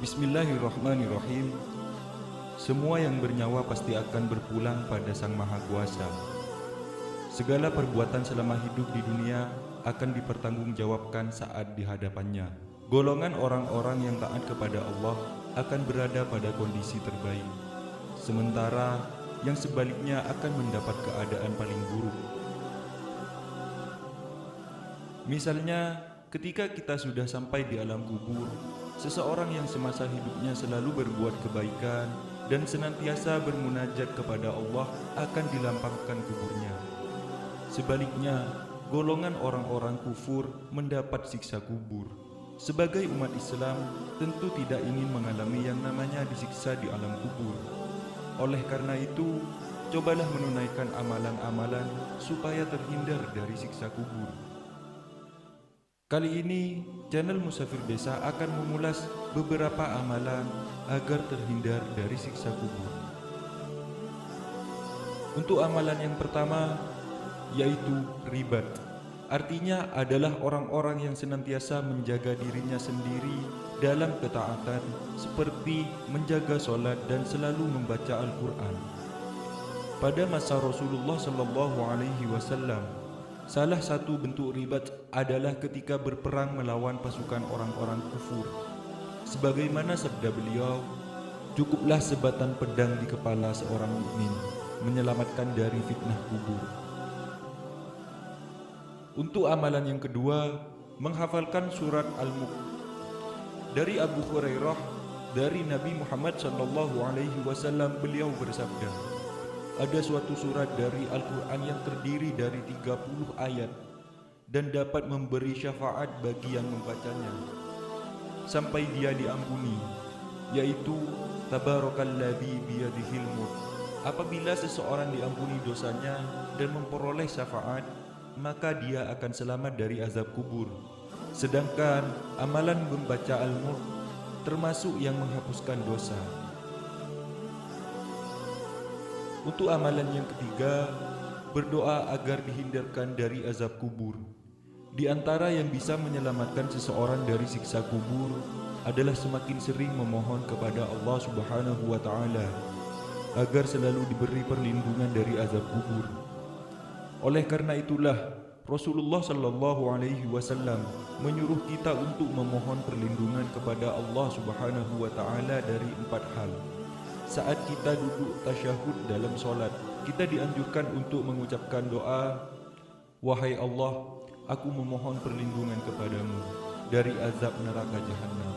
Bismillahirrahmanirrahim. Semua yang bernyawa pasti akan berpulang pada Sang Maha Kuasa. Segala perbuatan selama hidup di dunia akan dipertanggungjawabkan saat di hadapannya. Golongan orang-orang yang taat kepada Allah akan berada pada kondisi terbaik, sementara yang sebaliknya akan mendapat keadaan paling buruk. Misalnya, ketika kita sudah sampai di alam kubur, seseorang yang semasa hidupnya selalu berbuat kebaikan dan senantiasa bermunajat kepada Allah akan dilampangkan kuburnya. Sebaliknya, golongan orang-orang kufur mendapat siksa kubur. Sebagai umat Islam, tentu tidak ingin mengalami yang namanya disiksa di alam kubur. Oleh karena itu, cobalah menunaikan amalan-amalan supaya terhindar dari siksa kubur. Kali ini, channel Musafir Desa akan mengulas beberapa amalan agar terhindar dari siksa kubur. Untuk amalan yang pertama, yaitu ribat. Artinya adalah orang-orang yang senantiasa menjaga dirinya sendiri dalam ketaatan, seperti menjaga sholat dan selalu membaca Al-Quran. Pada masa Rasulullah SAW, salah satu bentuk ribat adalah ketika berperang melawan pasukan orang-orang kufur. Sebagaimana sabda beliau, cukuplah sebatan pedang di kepala seorang mukmin menyelamatkan dari fitnah kubur. Untuk amalan yang kedua, menghafalkan surat Al-Mulk. Dari Abu Hurairah, dari Nabi Muhammad SAW, beliau bersabda, ada suatu surat dari Al-Quran yang terdiri dari 30 ayat dan dapat memberi syafaat bagi yang membacanya sampai dia diampuni, yaitu Tabarakalladzi biyadihil mulk. Apabila seseorang diampuni dosanya dan memperoleh syafaat, maka dia akan selamat dari azab kubur. Sedangkan amalan membaca Al-Mulk termasuk yang menghapuskan dosa. Untuk amalan yang ketiga, berdoa agar dihindarkan dari azab kubur. Di antara yang bisa menyelamatkan seseorang dari siksa kubur adalah semakin sering memohon kepada Allah Subhanahu wa Ta'ala agar selalu diberi perlindungan dari azab kubur. Oleh karena itulah Rasulullah SAW menyuruh kita untuk memohon perlindungan kepada Allah Subhanahu wa Ta'ala dari 4 hal. Saat kita duduk tasyahud dalam solat, kita dianjurkan untuk mengucapkan doa, wahai Allah, aku memohon perlindungan kepadamu dari azab neraka jahanam.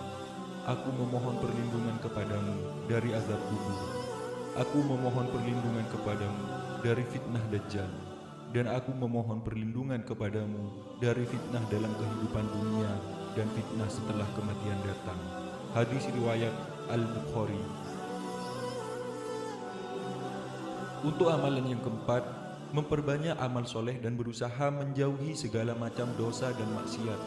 Aku memohon perlindungan kepadamu dari azab kubur. Aku memohon perlindungan kepadamu dari fitnah Dajjal. Dan aku memohon perlindungan kepadamu dari fitnah dalam kehidupan dunia dan fitnah setelah kematian datang. Hadis riwayat Al-Bukhari. Untuk amalan yang keempat, memperbanyak amal soleh dan berusaha menjauhi segala macam dosa dan maksiat.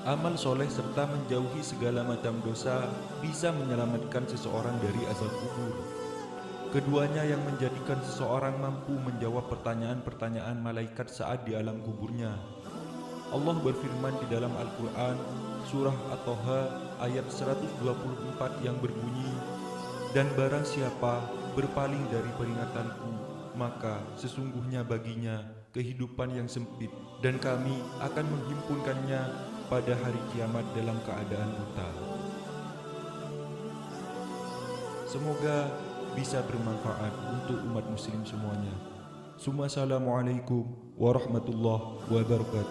Amal soleh serta menjauhi segala macam dosa bisa menyelamatkan seseorang dari azab kubur. Keduanya yang menjadikan seseorang mampu menjawab pertanyaan-pertanyaan malaikat saat di alam kuburnya. Allah berfirman di dalam Al-Quran, surah At-Taha ayat 124 yang berbunyi, dan barang siapa berpaling dari peringatanku, maka sesungguhnya baginya kehidupan yang sempit, dan kami akan menghimpunkannya pada hari kiamat dalam keadaan buta. Semoga bisa bermanfaat untuk umat muslim semuanya. Assalamualaikum warahmatullahi wabarakatuh.